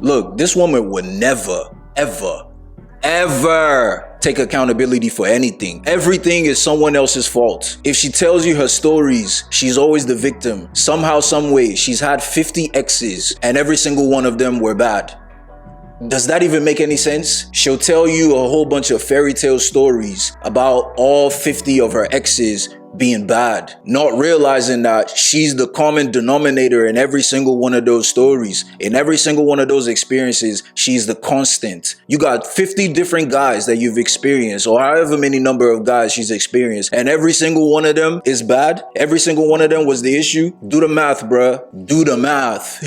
Look, this woman would never, ever take accountability for anything. Everything is someone else's fault. If she tells you her stories, she's always the victim. Somehow, some way, she's had 50 exes and every single one of them were bad. Does that even make any sense? She'll tell you a whole bunch of fairy tale stories about all 50 of her exes being bad, not realizing that she's the common denominator in every single one of those stories. In every single one of those experiences, she's the constant. You got 50 different guys that you've experienced, or however many number of guys she's experienced, and every single one of them is bad. Every single one of them was the issue. Do the math, bruh. Do the math.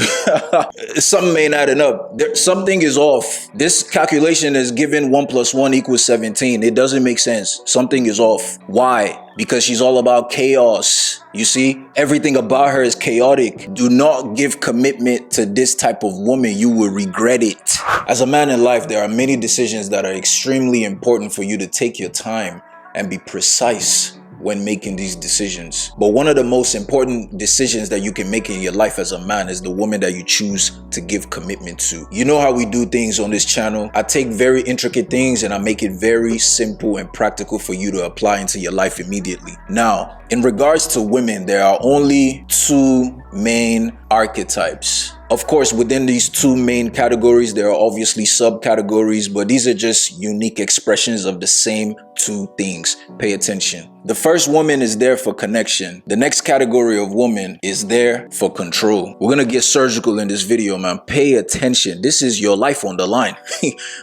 Something ain't adding up. Something is off. This calculation is given 1 + 1 = 17. It doesn't make sense. Something is off. Why? Because she's all about chaos. You see, everything about her is chaotic. Do not give commitment to this type of woman. You will regret it. As a man in life, there are many decisions that are extremely important for you to take your time and be precise when making these decisions. But one of the most important decisions that you can make in your life as a man is the woman that you choose to give commitment to. You know how we do things on this channel. I take very intricate things and I make it very simple and practical for you to apply into your life immediately. Now, in regards to women, there are only 2 main archetypes. Of course, within these 2 main categories, there are obviously subcategories, but these are just unique expressions of the same 2 things. Pay attention. The first woman is there for connection. The next category of woman is there for control. We're gonna get surgical in this video, man. Pay attention. This is your life on the line.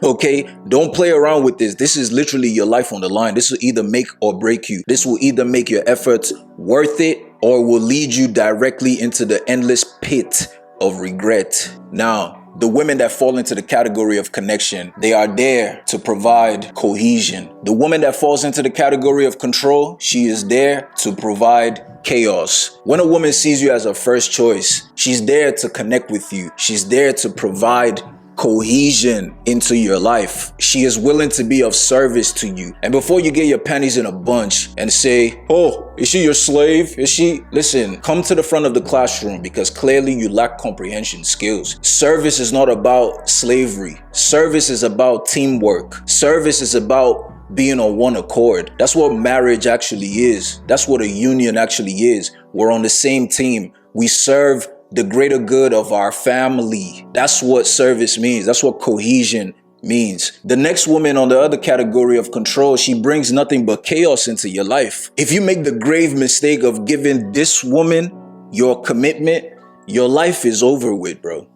Okay? Don't play around with this. This is literally your life on the line. This will either make or break you. This will either make your efforts worth it or will lead you directly into the endless pit of regret. Now, the women that fall into the category of connection, they are there to provide cohesion. The woman that falls into the category of control, she is there to provide chaos. When a woman sees you as a first choice, she's there to connect with you. She's there to provide cohesion into your life. She is willing to be of service to you. And before you get your panties in a bunch and say, oh, is she your slave? Is she? Listen, come to the front of the classroom because clearly you lack comprehension skills. Service is not about slavery. Service is about teamwork. Service is about being on one accord. That's what marriage actually is. That's what a union actually is. We're on the same team. We serve the greater good of our family. That's what service means. That's what cohesion means. The next woman on the other category of control, she brings nothing but chaos into your life. If you make the grave mistake of giving this woman your commitment, your life is over with, bro.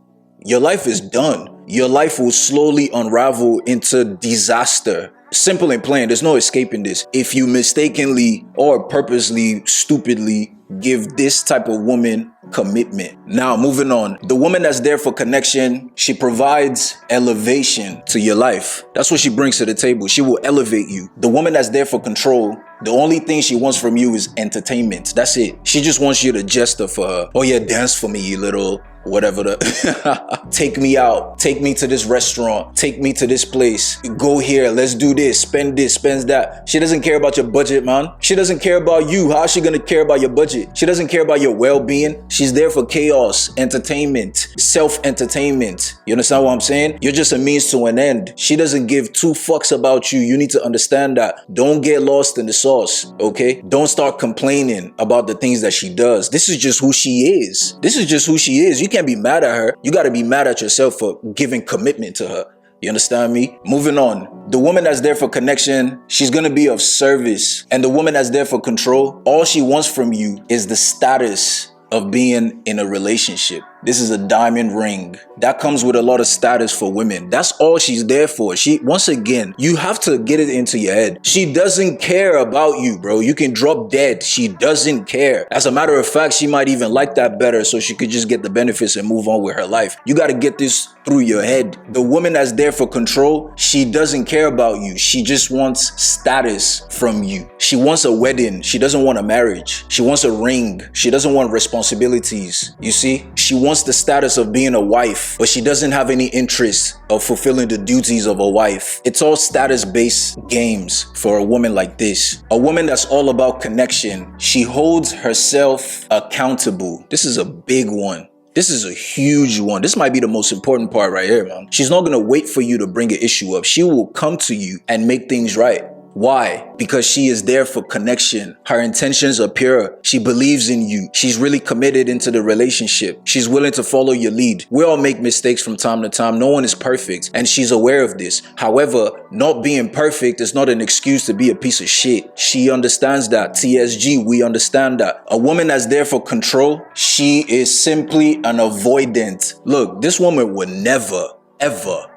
Your life is done. Your life will slowly unravel into disaster. Simple and plain, there's no escaping this. If you mistakenly or purposely, stupidly give this type of woman commitment. Now, moving on. The woman that's there for connection, she provides elevation to your life. That's what she brings to the table. She will elevate you. The woman that's there for control, the only thing she wants from you is entertainment. That's it. She just wants you to gesture for her. Oh yeah, dance for me, you little whatever the take me out, take me to this restaurant, take me to this place, go here, let's do this, spend that. She doesn't care about your budget, man. She doesn't care about you. How is she gonna care about your budget? She doesn't care about your well-being. She's there for chaos, entertainment, self-entertainment. You understand what I'm saying? You're just a means to an end. She doesn't give 2 fucks about you. You need to understand that. Don't get lost in the sauce, okay? Don't start complaining about the things that she does. This is just who she is. This is just who she is. You can't be mad at her. You got to be mad at yourself for giving commitment to her. You understand me? Moving on. The woman that's there for connection, she's going to be of service. And the woman that's there for control, all she wants from you is the status of being in a relationship. This is a diamond ring. That comes with a lot of status for women. That's all she's there for. Once again, you have to get it into your head. She doesn't care about you, bro. You can drop dead. She doesn't care. As a matter of fact, she might even like that better so she could just get the benefits and move on with her life. You got to get this through your head. The woman that's there for control, she doesn't care about you. She just wants status from you. She wants a wedding. She doesn't want a marriage. She wants a ring. She doesn't want responsibilities. You see? She wants the status of being a wife, but she doesn't have any interest of fulfilling the duties of a wife. It's all status-based games for a woman like this. A woman that's all about connection. She holds herself accountable. This is a big one. This is a huge one. This might be the most important part right here, man. She's not gonna wait for you to bring an issue up. She will come to you and make things right. Why? Because she is there for connection. Her intentions are pure. She believes in you. She's really committed into the relationship. She's willing to follow your lead. We all make mistakes from time to time. No one is perfect, and she's aware of this. However, not being perfect is not an excuse to be a piece of shit. She understands that. TSG, we understand that. A woman that's there for control, she is simply an avoidant. Look, this woman would never, ever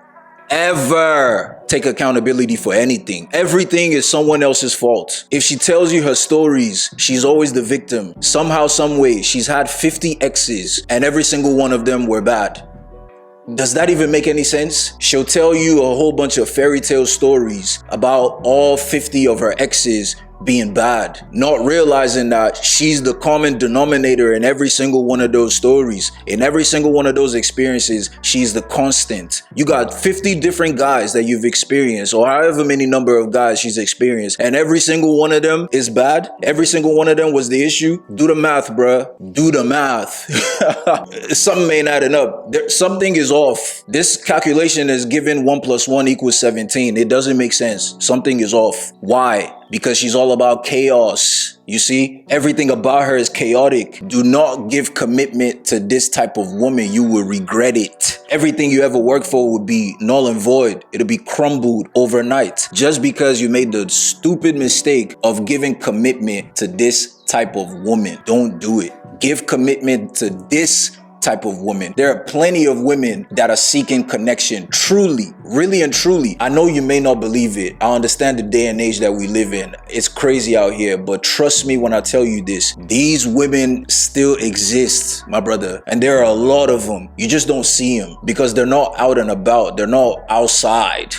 take accountability for anything. Everything is someone else's fault. If she tells you her stories, she's always the victim. Somehow, some way, she's had 50 exes and every single one of them were bad. Does that even make any sense? She'll tell you a whole bunch of fairy tale stories about all 50 of her exes being bad, not realizing that she's the common denominator in every single one of those stories. In every single one of those experiences, she's the constant. You got 50 different guys that you've experienced, or however many number of guys she's experienced, and every single one of them is bad. Every single one of them was the issue. Do the math, bruh. Do the math. Something ain't adding up. Something is off. This calculation is given 1 + 1 = 17. It doesn't make sense. Something is off. Why? Because she's all about chaos. You see, everything about her is chaotic. Do not give commitment to this type of woman. You will regret it. Everything you ever worked for would be null and void. It'll be crumbled overnight just because you made the stupid mistake of giving commitment to this type of woman. Don't do it. Give commitment to this type of woman. There are plenty of women that are seeking connection. Truly, really and truly. I know you may not believe it. I understand the day and age that we live in. It's crazy out here, but trust me when I tell you this. These women still exist, my brother. And there are a lot of them. You just don't see them because they're not out and about. They're not outside.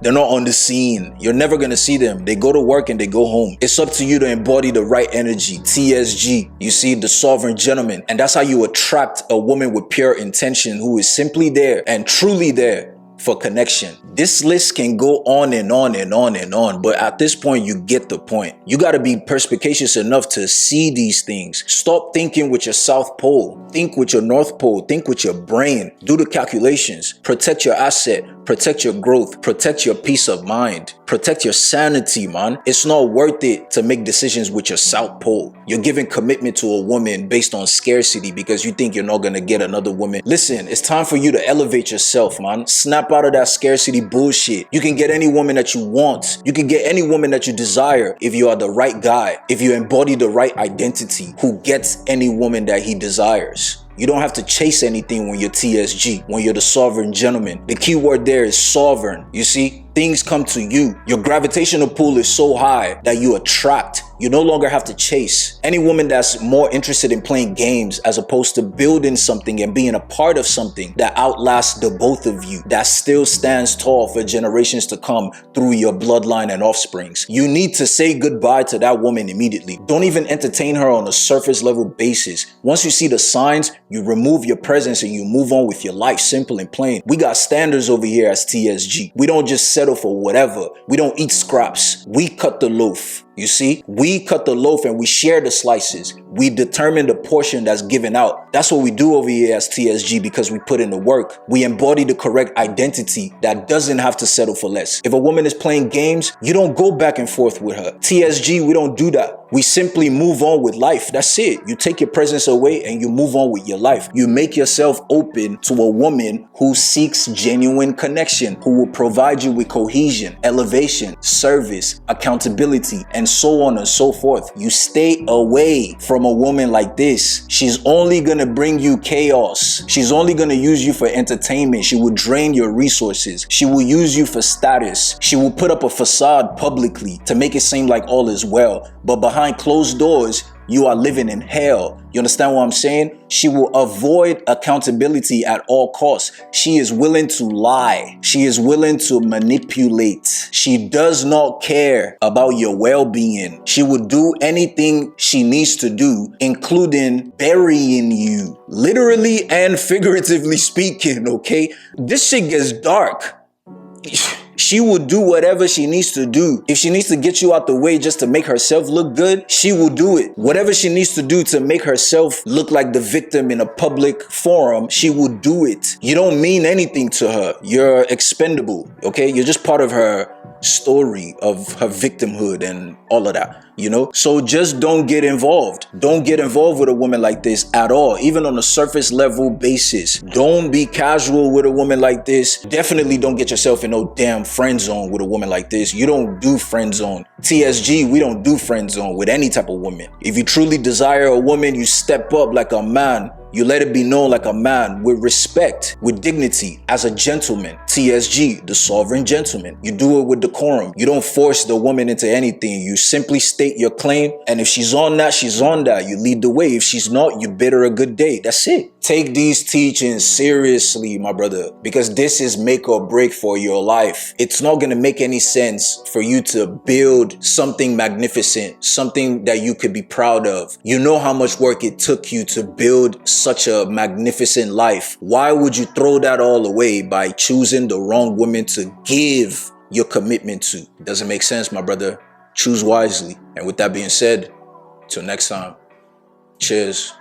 They're not on the scene. You're never gonna see them. They go to work and they go home. It's up to you to embody the right energy. TSG. You see, the sovereign gentleman. And that's how you attract a woman with pure intention who is simply there and truly there for connection. This list can go on and on and on and on, but at this point, you get the point. You got to be perspicacious enough to see these things. Stop thinking with your South Pole. Think with your North Pole. Think with your brain. Do the calculations. Protect your asset. Protect your growth. Protect your peace of mind. Protect your sanity, man. It's not worth it to make decisions with your South Pole. You're giving commitment to a woman based on scarcity because you think you're not going to get another woman. Listen, it's time for you to elevate yourself, man. Snap out of that scarcity bullshit. You can get any woman that you want. You can get any woman that you desire if you are the right guy, if you embody the right identity who gets any woman that he desires. You don't have to chase anything when you're TSG, when you're the sovereign gentleman. The key word there is sovereign. You see, things come to you. Your gravitational pull is so high that you attract. You no longer have to chase. Any woman that's more interested in playing games as opposed to building something and being a part of something that outlasts the both of you, that still stands tall for generations to come through your bloodline and offsprings. You need to say goodbye to that woman immediately. Don't even entertain her on a surface level basis. Once you see the signs, you remove your presence and you move on with your life, simple and plain. We got standards over here as TSG. We don't just settle for whatever. We don't eat scraps. We cut the loaf. You see, we cut the loaf and we share the slices. We determine the portion that's given out. That's what we do over here as TSG because we put in the work. We embody the correct identity that doesn't have to settle for less. If a woman is playing games, you don't go back and forth with her. TSG, we don't do that. We simply move on with life. That's it. You take your presence away and you move on with your life. You make yourself open to a woman who seeks genuine connection, who will provide you with cohesion, elevation, service, accountability, and so on and so forth. You stay away from a woman like this. She's only gonna bring you chaos. She's only gonna use you for entertainment. She will drain your resources. She will use you for status. She will put up a facade publicly to make it seem like all is well. But behind closed doors, you are living in hell. You understand what I'm saying? She will avoid accountability at all costs. She is willing to lie. She is willing to manipulate. She does not care about your well-being. She will do anything she needs to do, including burying you. Literally and figuratively speaking, okay? This shit gets dark. She will do whatever she needs to do. If she needs to get you out the way just to make herself look good, she will do it. Whatever she needs to do to make herself look like the victim in a public forum, she will do it. You don't mean anything to her. You're expendable, okay? You're just part of her story of her victimhood and all of that, you know? So just don't get involved. Don't get involved with a woman like this at all, even on a surface level basis. Don't be casual with a woman like this. Definitely don't get yourself in no damn friend zone with a woman like this. You don't do friend zone. TSG, we don't do friend zone with any type of woman. If you truly desire a woman, you step up like a man. You let it be known like a man, with respect, with dignity, as a gentleman. TSG, the sovereign gentleman. You do it with decorum. You don't force the woman into anything. You simply state your claim, and if she's on that, she's on that. You lead the way. If she's not, you bid her a good day. That's it. Take these teachings seriously, my brother, because this is make or break for your life. It's not going to make any sense for you to build something magnificent, something that you could be proud of. You know how much work it took you to build such a magnificent life. Why would you throw that all away by choosing the wrong woman to give your commitment to? It doesn't make sense, my brother. Choose wisely. And with that being said, till next time, cheers.